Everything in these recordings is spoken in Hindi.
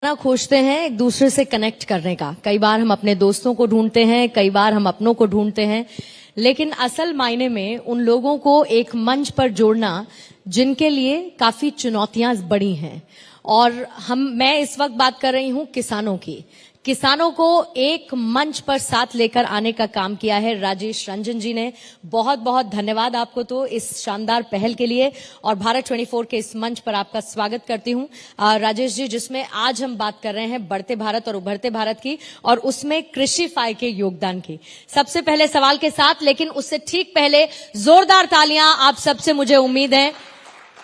ना खोजते हैं एक दूसरे से कनेक्ट करने का। कई बार हम अपने दोस्तों को ढूंढते हैं, कई बार हम अपनों को ढूंढते हैं, लेकिन असल मायने में उन लोगों को एक मंच पर जोड़ना जिनके लिए काफी चुनौतियां बड़ी हैं। और मैं इस वक्त बात कर रही हूं किसानों की। किसानों को एक मंच पर साथ लेकर आने का काम किया है राजेश रंजन जी ने। बहुत बहुत धन्यवाद आपको तो इस शानदार पहल के लिए, और भारत 24 के इस मंच पर आपका स्वागत करती हूं राजेश जी, जिसमें आज हम बात कर रहे हैं बढ़ते भारत और उभरते भारत की, और उसमें कृषिफाई के योगदान की। सबसे पहले सवाल के साथ, लेकिन उससे ठीक पहले जोरदार तालियां आप सबसे मुझे उम्मीद है।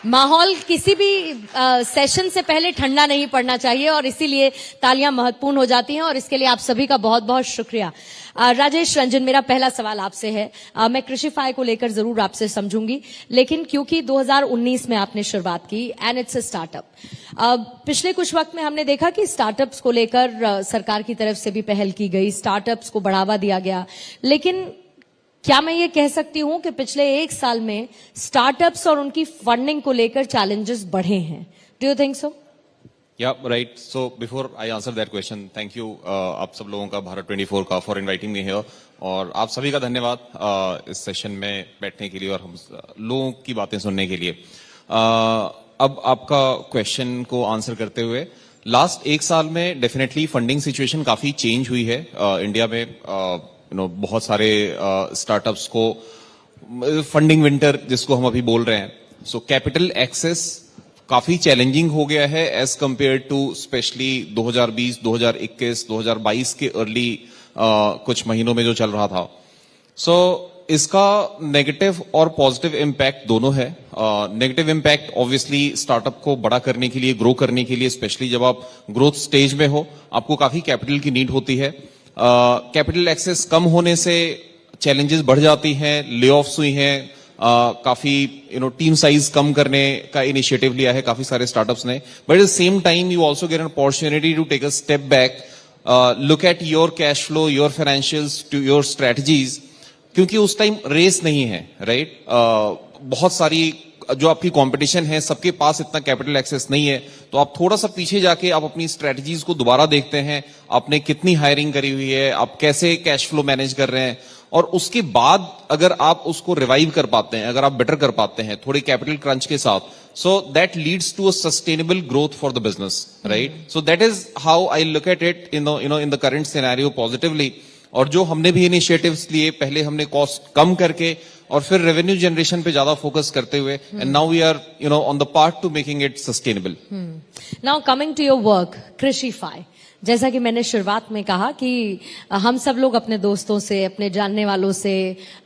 माहौल किसी भी सेशन से पहले ठंडा नहीं पड़ना चाहिए, और इसीलिए तालियां महत्वपूर्ण हो जाती हैं, और इसके लिए आप सभी का बहुत बहुत शुक्रिया। राजेश रंजन, मेरा पहला सवाल आपसे है। मैं कृषिफाई को लेकर जरूर आपसे समझूंगी, लेकिन क्योंकि 2019 में आपने शुरुआत की एंड इट्स अ स्टार्टअप। पिछले कुछ वक्त में हमने देखा कि स्टार्टअप्स को लेकर सरकार की तरफ से भी पहल की गई, स्टार्टअप्स को बढ़ावा दिया गया, लेकिन क्या मैं ये कह सकती हूं कि पिछले एक साल में स्टार्टअप्स और उनकी फंडिंग को लेकर चैलेंजेस बढ़े हैं? Do you think so? Yeah, right. So before I answer that question, thank you आप सब लोगों का, भारत 24 का, for inviting me here, और आप सभी का धन्यवाद इस सेशन में बैठने के लिए और हम लोगों की बातें सुनने के लिए। अब आपका क्वेश्चन को आंसर करते हुए, लास्ट एक साल में डेफिनेटली फंडिंग सिचुएशन काफी चेंज हुई है इंडिया में। बहुत सारे स्टार्टअप्स को फंडिंग विंटर जिसको हम अभी बोल रहे हैं, सो कैपिटल एक्सेस काफी चैलेंजिंग हो गया है एज कंपेयर टू स्पेशली 2020, 2021, 2022 के अर्ली कुछ महीनों में जो चल रहा था। सो इसका नेगेटिव और पॉजिटिव इम्पैक्ट दोनों है। नेगेटिव इम्पैक्ट ऑब्वियसली स्टार्टअप को बड़ा करने के लिए, ग्रो करने के लिए, स्पेशली जब आप ग्रोथ स्टेज में हो, आपको काफी कैपिटल की नीड होती है। कैपिटल एक्सेस कम होने से चैलेंजेस बढ़ जाती हैं, ले ऑफ्स हुई हैं, काफी टीम साइज कम करने का इनिशिएटिव लिया है काफी सारे स्टार्टअप्स ने। But at the same time you also get an opportunity to take a step back, look at your cash flow, your financials, to your strategies, क्योंकि उस टाइम रेस नहीं है, राइट? बहुत सारी जो आपकी कंपटीशन है, सबके पास इतना कैपिटल एक्सेस नहीं है, तो आप थोड़ा सा पीछे जाके आप अपनी स्ट्रेटजीज को दोबारा देखते हैं, आपने कितनी हायरिंग करी हुई है, आप कैसे कैश फ्लो मैनेज कर रहे हैं, और उसके बाद अगर आप उसको रिवाइव कर पाते हैं, अगर आप बेटर कर पाते हैं थोड़े कैपिटल क्रंच के साथ, so that leads to a sustainable growth for the business, right? So that is how I look at it in the current scenario positively. और जो हमने भी इनिशिएटिव्स लिए, पहले हमने कॉस्ट कम करके और फिर रेवेन्यू जनरेशन पे ज्यादा फोकस करते हुए, and now we are on the path to making it sustainable. Now coming to your work Krishify, जैसा कि मैंने शुरुआत में कहा कि हम सब लोग अपने दोस्तों से, अपने जानने वालों से,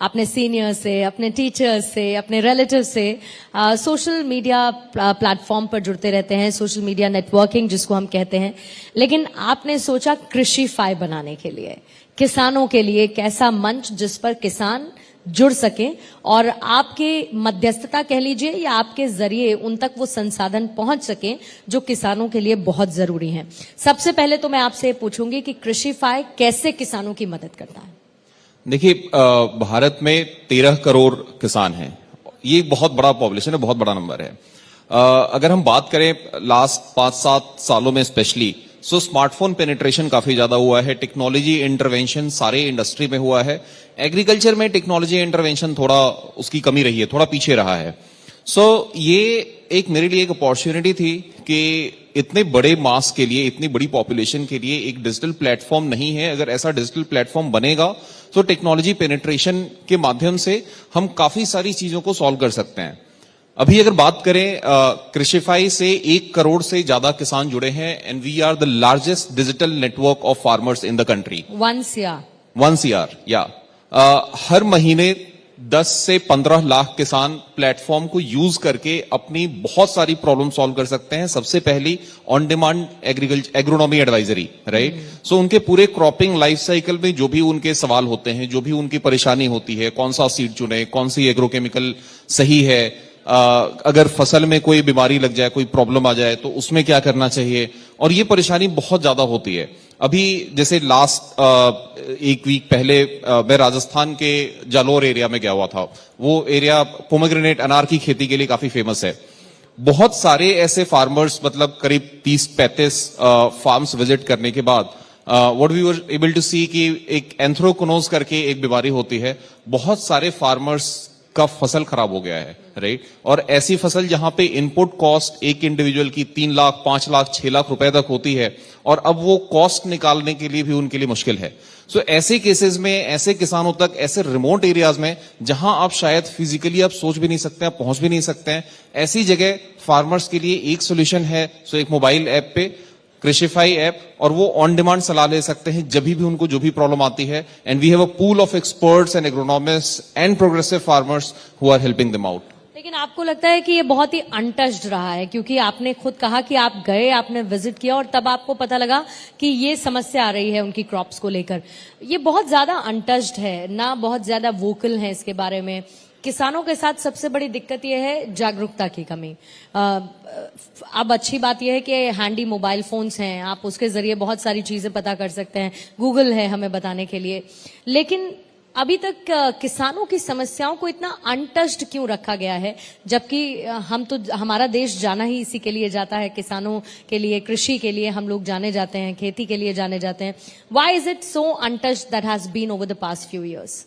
अपने सीनियर से, अपने टीचर्स से, अपने रिलेटिव से सोशल मीडिया प्लेटफॉर्म पर जुड़ते रहते हैं, सोशल मीडिया नेटवर्किंग जिसको हम कहते हैं। लेकिन आपने सोचा कृषिफाई बनाने के लिए, किसानों के लिए एक ऐसा मंच जिस पर किसान जुड़ सके, और आपके मध्यस्थता कह लीजिए या आपके जरिए उन तक वो संसाधन पहुंच सके जो किसानों के लिए बहुत जरूरी है। सबसे पहले तो मैं आपसे पूछूंगी कि कृषिफाई कैसे किसानों की मदद करता है? देखिए, भारत में 13 करोड़ किसान हैं। ये बहुत बड़ा पॉपुलेशन है, बहुत बड़ा नंबर है। अगर हम बात करें लास्ट 5-7 सालों में स्पेशली, सो स्मार्टफोन पेनिट्रेशन काफी ज्यादा हुआ है, टेक्नोलॉजी इंटरवेंशन सारे इंडस्ट्री में हुआ है। एग्रीकल्चर में टेक्नोलॉजी इंटरवेंशन थोड़ा उसकी कमी रही है, थोड़ा पीछे रहा है। सो ये एक मेरे लिए एक अपॉर्चुनिटी थी कि इतने बड़े मास के लिए, इतनी बड़ी पॉपुलेशन के लिए एक डिजिटल प्लेटफॉर्म नहीं है। अगर ऐसा डिजिटल प्लेटफॉर्म बनेगा तो टेक्नोलॉजी पेनिट्रेशन के माध्यम से हम काफी सारी चीजों को सॉल्व कर सकते हैं। अभी अगर बात करें, कृषिफाई से 1 करोड़ से ज्यादा किसान जुड़े हैं, and we are the largest digital network of farmers in the country. 1 CR या हर महीने 10 से 15 लाख किसान प्लेटफॉर्म को यूज करके अपनी बहुत सारी प्रॉब्लम सॉल्व कर सकते हैं। सबसे पहली on demand agronomy advisory, right? So उनके पूरे क्रॉपिंग लाइफ साइकिल में जो भी उनके सवाल होते हैं, जो भी उनकी परेशानी होती है, कौन सा सीड चुने, कौन सी एग्रोकेमिकल सही है, अगर फसल में कोई बीमारी लग जाए, कोई प्रॉब्लम आ जाए तो उसमें क्या करना चाहिए, और ये परेशानी बहुत ज्यादा होती है। अभी जैसे लास्ट एक वीक पहले मैं राजस्थान के जालोर एरिया में गया हुआ था। वो एरिया पोमेग्रेनेट अनार की खेती के लिए काफी फेमस है। बहुत सारे ऐसे फार्मर्स, मतलब करीब 30-35 फार्म्स विजिट करने के बाद what we were able to see कि एक एंथ्रोकोनोज करके एक बीमारी होती है, बहुत सारे फार्मर्स का फसल खराब हो गया है, राइट। और ऐसी फसल जहां पे इनपुट कॉस्ट एक इंडिविजुअल की 3 लाख, 5 लाख, 6 लाख रुपए तक होती है, और अब वो कॉस्ट निकालने के लिए भी उनके लिए मुश्किल है। सो ऐसे केसेस में, ऐसे किसानों तक, ऐसे रिमोट एरियाज में जहां आप शायद फिजिकली आप सोच भी नहीं सकते, आप पहुंच भी नहीं सकते हैं, ऐसी जगह फार्मर्स के लिए एक सोल्यूशन है। सो एक मोबाइल ऐप पे कृषिफाई ऐप, और वो ऑन डिमांड सलाह ले सकते हैं जब भी उनको जो भी प्रॉब्लम आती है। And we have a pool of experts and agronomists and progressive farmers who are helping them out. लेकिन आपको लगता है कि ये बहुत ही अनटच्ड रहा है, क्योंकि आपने खुद कहा कि आप गए, आपने विजिट किया और तब आपको पता लगा कि ये समस्या आ रही है उनकी क्रॉप्स को लेकर। ये बहुत ज्यादा अनटच्ड है ना, बहुत ज्यादा वोकल है इसके बारे में। किसानों के साथ सबसे बड़ी दिक्कत यह है जागरूकता की कमी। अब अच्छी बात यह है कि हैंडी मोबाइल फोन्स हैं, आप उसके जरिए बहुत सारी चीजें पता कर सकते हैं, गूगल है हमें बताने के लिए। लेकिन अभी तक किसानों की समस्याओं को इतना अनटच्ड क्यों रखा गया है, जबकि हम तो, हमारा देश जाना ही इसी के लिए जाता है, किसानों के लिए, कृषि के लिए हम लोग जाने जाते हैं, खेती के लिए जाने जाते हैं। Why is it so untouched that has been over the past few years?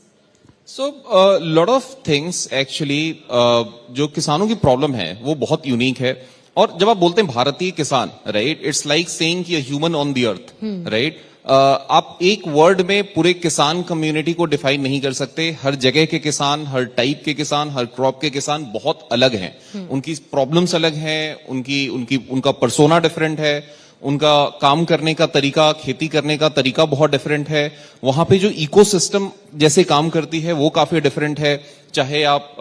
So lot of things actually, जो किसानों की प्रॉब्लम है वो बहुत यूनिक है। और जब आप बोलते हैं भारतीय किसान, राइट, इट्स लाइक सेइंग कि human on the earth, right. आप एक वर्ड में पूरे किसान कम्युनिटी को डिफाइन नहीं कर सकते। हर जगह के किसान, हर टाइप के किसान, हर क्रॉप के किसान बहुत अलग हैं, उनकी प्रॉब्लम्स अलग हैं, उनका पर्सोना डिफरेंट है, उनका काम करने का तरीका, खेती करने का तरीका बहुत डिफरेंट है। वहां पे जो इकोसिस्टम जैसे काम करती है वो काफी डिफरेंट है। चाहे आप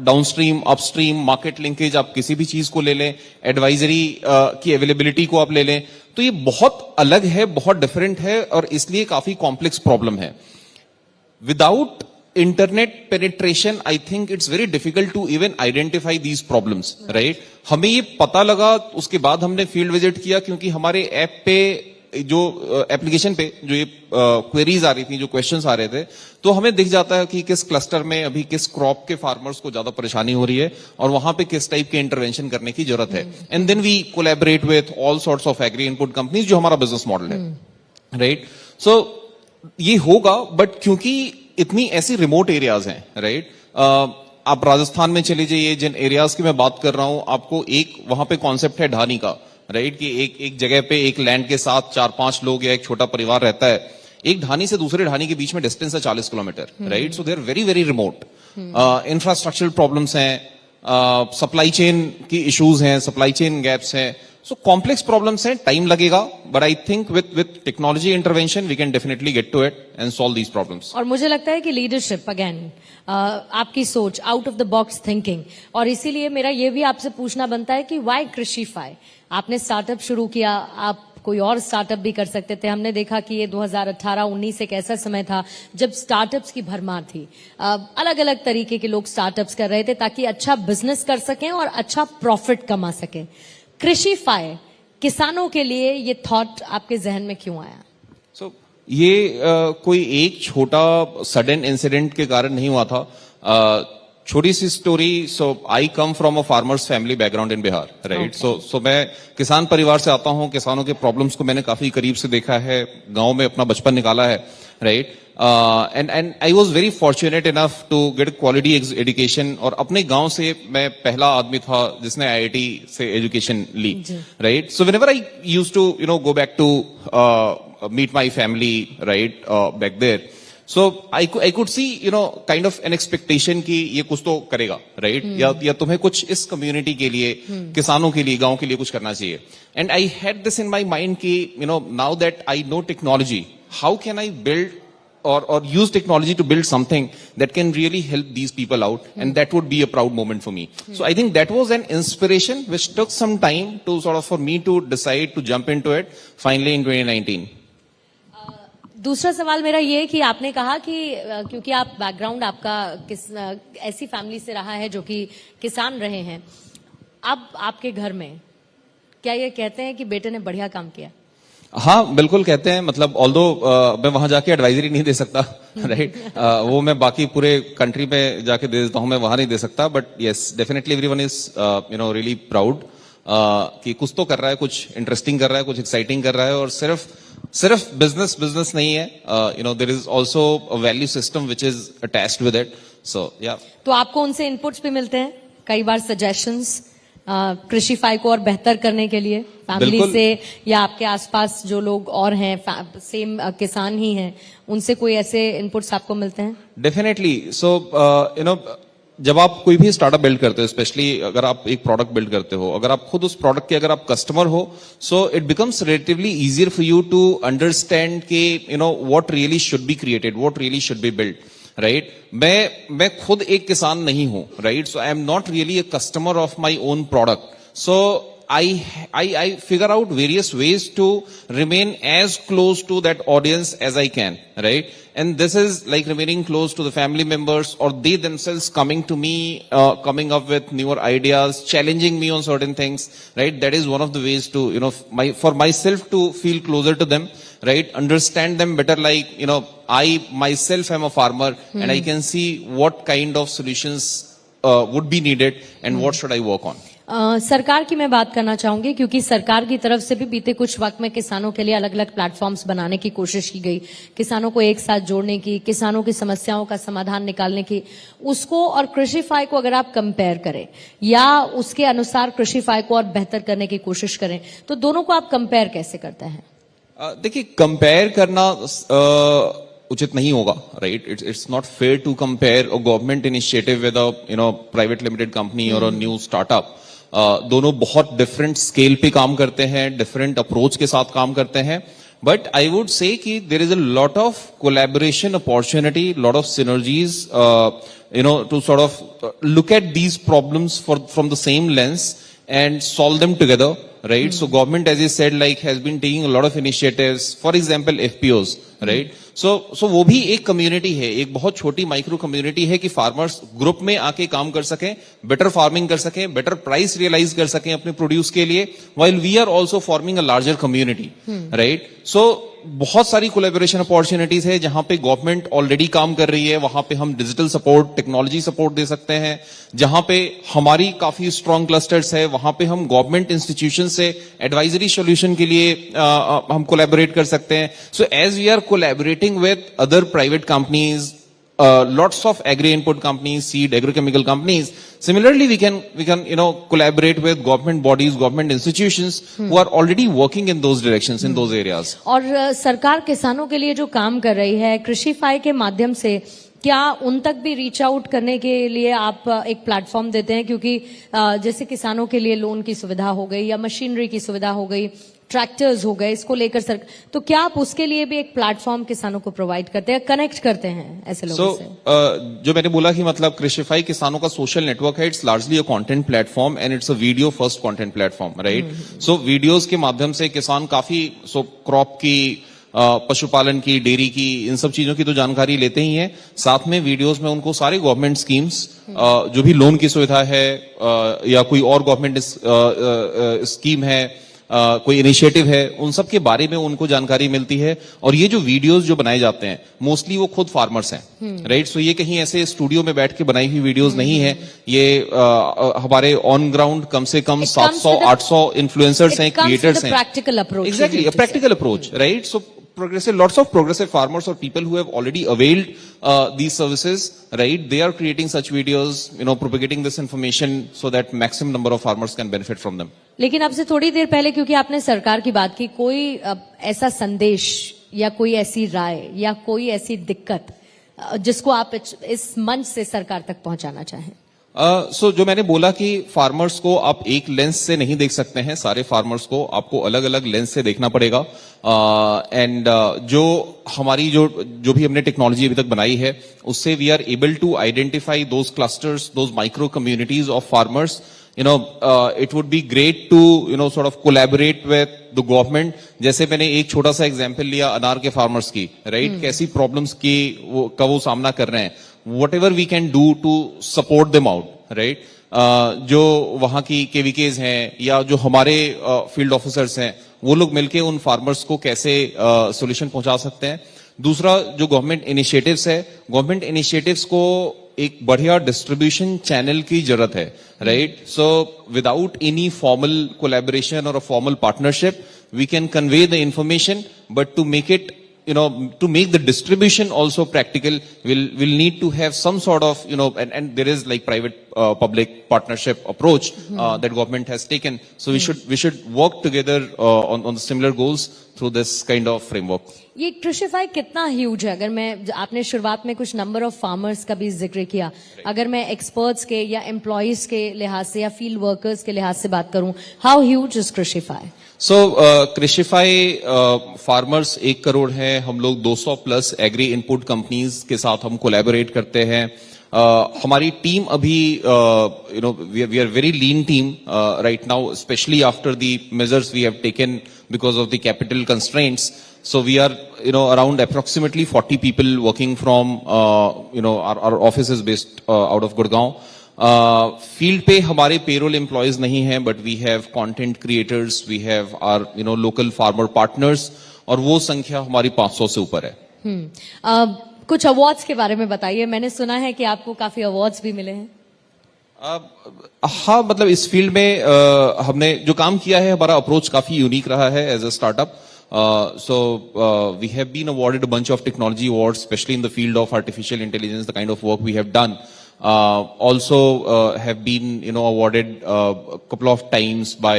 डाउनस्ट्रीम, अपस्ट्रीम, मार्केट लिंकेज, आप किसी भी चीज को ले लें, एडवाइजरी की अवेलेबिलिटी को आप ले लें, तो ये बहुत अलग है, बहुत डिफरेंट है, और इसलिए काफी कॉम्प्लेक्स प्रॉब्लम है। Without internet penetration, I think it's very difficult to even identify these problems, right. हमें ये पता लगा, उसके बाद हमने फील्ड विजिट किया, क्योंकि हमारे ऐप पे जो एप्लीकेशन पे जो ये क्वेरीज आ रही थी, जो क्वेश्चंस आ रहे थे, तो हमें दिख जाता है कि किस क्लस्टर में अभी किस क्रॉप के फार्मर्स को ज्यादा परेशानी हो रही है और वहां पे किस टाइप के इंटरवेंशन करने की जरूरत है। And then we collaborate with all sorts of agri input companies, जो हमारा बिजनेस मॉडल है, राइट। सो ये होगा, बट क्योंकि इतनी ऐसी रिमोट एरियाज हैं, राइट। आप राजस्थान में चले जाइए, जिन एरियाज की मैं बात कर रहा हूं, आपको एक वहां पे कॉन्सेप्ट है ढानी का, राइट, कि एक जगह पे एक लैंड के साथ 4-5 लोग या एक छोटा परिवार रहता है। एक ढानी से दूसरे ढानी के बीच में डिस्टेंस है 40 kilometer, right. So they are very very remote. Infrastructural problems हैं, सप्लाई चेन की इश्यूज हैं, सप्लाई चेन गैप्स हैं। सो कॉम्प्लेक्स प्रॉब्लम्स हैं, टाइम लगेगा, but I think with technology intervention we can definitely get to it and solve these problems. और मुझे लगता है कि लीडरशिप, अगेन आपकी सोच, out of the box thinking, और इसीलिए मेरा ये भी आपसे पूछना बनता है कि व्हाई कृषिफाई? आपने स्टार्टअप शुरू किया, आप कोई और स्टार्टअप भी कर सकते थे। हमने देखा कि ये 2018-19 एक ऐसा समय था जब स्टार्टअप्स की भरमार थी। अलग अलग तरीके के लोग स्टार्टअप्स कर रहे थे ताकि अच्छा बिजनेस कर सकें और अच्छा प्रॉफिट कमा सकें। कृषिफाई किसानों के लिए ये थॉट आपके जहन में क्यों आया? सो ये कोई एक छोटा सडन इंसिडेंट के कारण नहीं हुआ था। छोटी सी story. So I come from a farmer's family background in Bihar, right. So मैं किसान परिवार से आता हूं। किसानों के प्रॉब्लम्स को मैंने काफी करीब से देखा है, गांव में अपना बचपन निकाला है, right. And I was very fortunate enough to get quality education, और अपने गांव से मैं पहला आदमी था जिसने आईआईटी से एजुकेशन ली, right. So whenever I used to go back to meet my family, right, back there, so I could see kind of an expectation कि ये कुछ तो करेगा, राइट, या तुम्हें कुछ इस कम्युनिटी के लिए, किसानों के लिए, गांव के लिए कुछ करना चाहिए। And I had this in my mind कि now that I know technology, how can I build or use technology to build something that can really help these people out, and that would be a proud moment for me. So I think that was an inspiration which took some time to sort of for me to decide to jump into it finally in 2019. दूसरा सवाल मेरा ये है कि आपने कहा कि क्योंकि आप बैकग्राउंड आपका ऐसी फैमिली से रहा है जो कि किसान रहे हैं, अब आपके घर में क्या ये कहते हैं कि बेटे ने बढ़िया काम किया? हाँ बिल्कुल कहते हैं, मतलब ऑल्दो मैं वहां जाके एडवाइजरी नहीं दे सकता, राइट वो मैं बाकी पूरे कंट्री में जाके दे देता हूं, मैं वहां नहीं दे सकता, but yes definitely everyone is really proud कि कुछ तो कर रहा है, कुछ इंटरेस्टिंग कर रहा है, कुछ एक्साइटिंग कर रहा है, और सिर्फ बिजनेस नहीं है, there is also a value system which is attached with it, so yeah. तो आपको उनसे इनपुट्स भी मिलते हैं कई बार, सजेशंस कृषिफाई को और बेहतर करने के लिए फैमिली बिल्कुल। से, या आपके आसपास जो लोग और हैं सेम किसान ही हैं, उनसे कोई ऐसे इनपुट्स आपको मिलते हैं? डेफिनेटली, सो जब आप कोई भी स्टार्टअप बिल्ड करते हो, स्पेशली अगर आप एक प्रोडक्ट बिल्ड करते हो, अगर आप खुद उस प्रोडक्ट के अगर आप कस्टमर हो, so it becomes relatively easier for you to understand कि what really should be created, what really should be build, right. मैं खुद एक किसान नहीं हूं, right, so I am not really a customer of my own product, so I figure out various ways to remain as close to that audience as I can, right? And this is like remaining close to the family members, or they themselves coming to me, coming up with newer ideas, challenging me on certain things, right? That is one of the ways to, for myself to feel closer to them, right? Understand them better, like, I myself am a farmer and I can see what kind of solutions would be needed and what should I work on. सरकार की मैं बात करना चाहूंगी, क्योंकि सरकार की तरफ से भी बीते कुछ वक्त में किसानों के लिए अलग अलग प्लेटफॉर्म्स बनाने की कोशिश की गई, किसानों को एक साथ जोड़ने की, किसानों की समस्याओं का समाधान निकालने की। उसको और कृषिफाई को अगर आप कंपेयर करें या उसके अनुसार कृषिफाई को और बेहतर करने की कोशिश करें, तो दोनों को आप कंपेयर कैसे करते हैं? देखिए, कंपेयर करना उचित नहीं होगा, right. It's not fair to compare a government initiative with a private limited company और अ न्यू स्टार्टअप। दोनों बहुत डिफरेंट स्केल पे काम करते हैं, डिफरेंट अप्रोच के साथ काम करते हैं, बट आई वुड से कि there is a lot of collaboration opportunity, lot of synergies, to sort of look at these problems from the same lens and solve them together, right? So government, as you said, like has been taking a lot of initiatives, for example FPOs, right? So वो भी एक कम्युनिटी है, एक बहुत छोटी माइक्रो कम्युनिटी है कि फार्मर्स ग्रुप में आके काम कर सकें, बेटर फार्मिंग कर सकें, बेटर प्राइस रियलाइज कर सकें अपने प्रोड्यूस के लिए, while we are also forming a larger community, right? So बहुत सारी कोलैबोरेशन अपॉर्चुनिटीज है जहां पे गवर्नमेंट ऑलरेडी काम कर रही है, वहां पे हम डिजिटल सपोर्ट, टेक्नोलॉजी सपोर्ट दे सकते हैं, जहां पे हमारी काफी स्ट्रॉन्ग क्लस्टर्स है, वहां पे हम गवर्नमेंट इंस्टीट्यूशन से एडवाइजरी सॉल्यूशन के लिए हम कोलैबोरेट कर सकते हैं। So as we are collaborating with other private companies, lots of agri input companies, seed, agrochemical companies. Similarly, we can collaborate with government bodies, government institutions who are already working in those directions, in those areas. और सरकार किसानों के लिए जो काम कर रही है कृषिफाई के माध्यम से, क्या उन तक भी रीच आउट करने के लिए आप एक प्लेटफॉर्म देते हैं? क्योंकि जैसे किसानों के लिए लोन की सुविधा हो गई या मशीनरी की सुविधा हो गई, ट्रैक्टर्स हो गए, इसको लेकर सर, तो क्या आप उसके लिए भी एक प्लेटफॉर्म किसानों को प्रोवाइड करते हैं, कनेक्ट करते हैं ऐसे लोगों से? जो मैंने बोला कि मतलब कृषिफाई किसानों का सोशल नेटवर्क है, it's largely a content platform and it's a video first content platform, right. So videos के माध्यम से किसान काफी क्रॉप की, पशुपालन की, डेयरी की, इन सब चीजों की तो जानकारी लेते ही हैं, साथ में वीडियोस में उनको सारे गवर्नमेंट स्कीम्स, जो भी लोन की सुविधा है या कोई और गवर्नमेंट स्कीम है, कोई इनिशिएटिव है, उन सब के बारे में उनको जानकारी मिलती है। और ये जो वीडियोस जो बनाए जाते हैं, मोस्टली वो खुद फार्मर्स हैं, राइट। सो ये कहीं ऐसे स्टूडियो में बैठ के बनाई हुई वीडियोस नहीं है, ये हमारे ऑन ग्राउंड कम से कम 700-800 इन्फ्लुएंसर्स हैं, क्रिएटर्स हैं। Practical approach, exactly, a practical approach, right. So lots of progressive farmers or people who have already availed these services, right? They are creating such videos, propagating this information so that maximum number of farmers can benefit from them. लेकिन आपसे थोड़ी देर पहले, क्योंकि आपने सरकार की बात की, कोई ऐसा संदेश या कोई ऐसी राय या कोई ऐसी दिक्कत जिसको आप इस मंच से सरकार तक पहुंचाना चाहें? सो जो मैंने बोला कि फार्मर्स को आप एक लेंस से नहीं देख सकते हैं, सारे फार्मर्स को आपको अलग अलग लेंस से देखना पड़ेगा। एंड जो हमारी जो भी हमने टेक्नोलॉजी अभी तक बनाई है, उससे we are able to identify those clusters, those micro communities of farmers. it would be great to sort of collaborate with the government. जैसे मैंने एक छोटा सा एग्जांपल लिया अनार के फार्मर्स की, राइट, कैसी प्रॉब्लम्स की वो सामना कर रहे हैं, whatever we can do to support them out, right? जो वहां की केवीकेज हैं या जो हमारे फील्ड ऑफिसर्स हैं, वो लोग मिलके उन फार्मर्स को कैसे सोल्यूशन पहुंचा सकते हैं। दूसरा जो गवर्नमेंट इनिशिएटिव्स है, गवर्नमेंट इनिशिएटिव्स को एक बढ़िया डिस्ट्रीब्यूशन चैनल की जरूरत है, right? So without any formal collaboration और a formal partnership we can convey the information, but to make it, you know, to make the distribution also practical, we'll need to have some sort of, you know, and there is like private public partnership approach that government has taken. So we should work together on the similar goals through this kind of framework. ये कृषिफाई कितना ह्यूज है? अगर मैं, आपने शुरुआत में कुछ नंबर ऑफ फार्मर्स का भी जिक्र किया, अगर मैं एक्सपर्ट्स के या एम्प्लॉइज के लिहाज से या फील्ड वर्कर्स के लिहाज से बात करूं, how huge is Krishify? So Krishify farmers 1 crore है, हम लोग 200 प्लस एग्री इनपुट कंपनीज के साथ हम कोलैबोरेट करते हैं। हमारी टीम अभी you know we are very lean team right now, specially after the measures we have taken because of the capital constraints. So we are, you know, around approximately 40 people working from, you know, our office is based out of Gurgaon. Field पे हमारे payroll employees नहीं हैं, but we have content creators, we have our, you know, local farmer partners, और वो संख्या हमारी 500 से ऊपर है. कुछ अवार्ड्स के बारे में बताइए, मैंने सुना है कि आपको काफी अवार्ड्स भी मिले हैं. हाँ, मतलब इस फील्ड में हमने जो काम किया है, हमारा अप्रोच काफी यूनिक रहा है as a startup. So we have been awarded a bunch of technology awards, especially in the field of artificial intelligence, the kind of work we have done. Also have been, you know, awarded a couple of times by,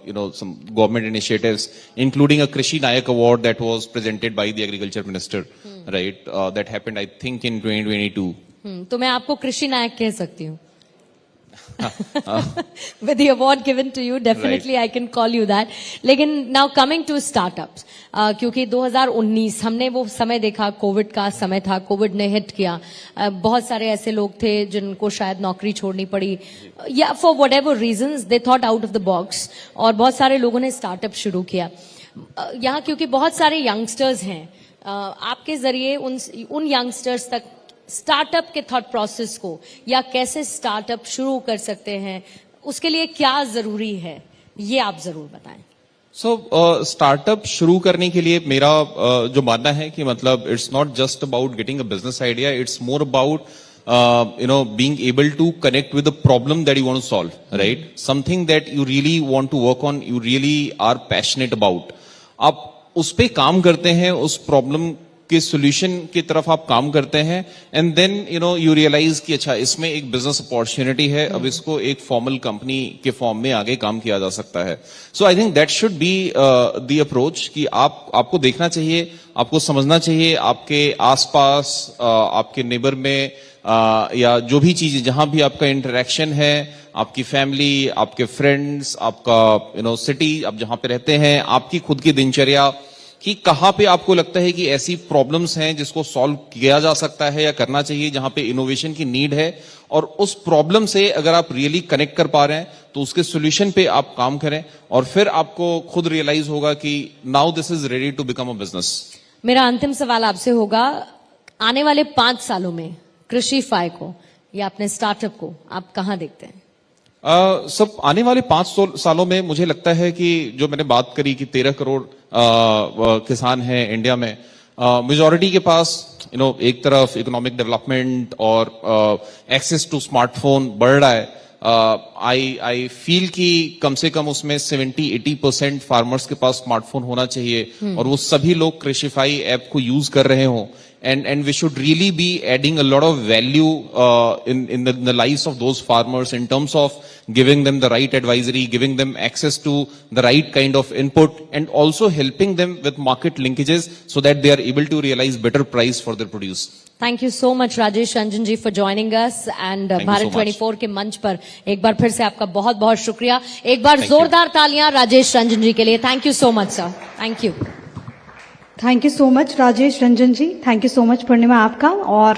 you know, some government initiatives, including a Krishi Nayak Award that was presented by the Agriculture Minister, right? That happened, I think, in 2022. तो मैं आपको कृषि नायक कह सकती हूँ. With the award given to you, definitely I can call you that. लेकिन now coming to startups, क्योंकि 2019 हमने वो समय देखा, कोविड का समय था, कोविड ने हिट किया, बहुत सारे ऐसे लोग थे जिनको शायद नौकरी छोड़नी पड़ी या for whatever reasons they thought out of the box, और बहुत सारे लोगों ने स्टार्टअप शुरू किया. यहाँ क्योंकि बहुत सारे यंगस्टर्स हैं, आपके जरिए उन यंगस्टर्स तक स्टार्टअप के थॉट प्रोसेस को या कैसे स्टार्टअप शुरू कर सकते हैं, उसके लिए क्या जरूरी है, ये आप जरूर बताएं. सो स्टार्टअप शुरू करने के लिए मेरा जो मानना है कि मतलब it's not just about getting a business idea, it's more about you know, being able to connect with the problem that you want to solve, right? Something that you really want to work on, you really are passionate about. आप उस पे काम करते हैं, उस प्रॉब्लम के सॉल्यूशन की तरफ आप काम करते हैं, and then you know you realise कि अच्छा इसमें एक बिजनेस अपॉर्चुनिटी है, अब इसको एक फॉर्मल कंपनी के फॉर्म में आगे काम किया जा सकता है. So I think that should be the approach कि आपको देखना चाहिए, आपको समझना चाहिए आपके आसपास, आपके नेबर में, या जो भी चीज जहां भी आपका इंटरेक्शन है, आपकी फैमिली, आपके फ्रेंड्स, आपका यू नो सिटी, आप जहां पे रहते हैं, आपकी खुद की दिनचर्या, कि कहां पे आपको लगता है कि ऐसी प्रॉब्लम्स हैं जिसको सॉल्व किया जा सकता है या करना चाहिए, जहां पे इनोवेशन की नीड है, और उस प्रॉब्लम से अगर आप रियली कनेक्ट कर पा रहे हैं तो उसके सॉल्यूशन पे आप काम करें, और फिर आपको खुद रियलाइज होगा कि now this is ready to become a business. मेरा अंतिम सवाल आपसे होगा, आने वाले 5 सालों में कृषिफाई को या अपने स्टार्टअप को आप कहां देखते हैं? सब आने वाले 5 सालों में मुझे लगता है कि जो मैंने बात करी कि 13 करोड़ किसान हैं इंडिया में, मेजॉरिटी के पास यू नो एक तरफ इकोनॉमिक डेवलपमेंट और एक्सेस टू स्मार्टफोन बढ़ रहा है. आई फील कि कम से कम उसमें 70-80% फार्मर्स के पास स्मार्टफोन होना चाहिए, और वो सभी लोग कृषिफाई ऐप को यूज कर रहे हों. And we should really be adding a lot of value in the lives of those farmers in terms of giving them the right advisory, giving them access to the right kind of input, and also helping them with market linkages so that they are able to realize better price for their produce. Thank you so much Rajesh Ranjan ji for joining us, and Bharat 24 के मंच पर एक बार फिर से आपका बहुत बहुत शुक्रिया. एक बार जोरदार तालियां राजेश रंजन जी के लिए. Thank you so much sir. Thank you. Thank you so much Rajesh Ranjan ji. Thank you so much Purnima आपका. और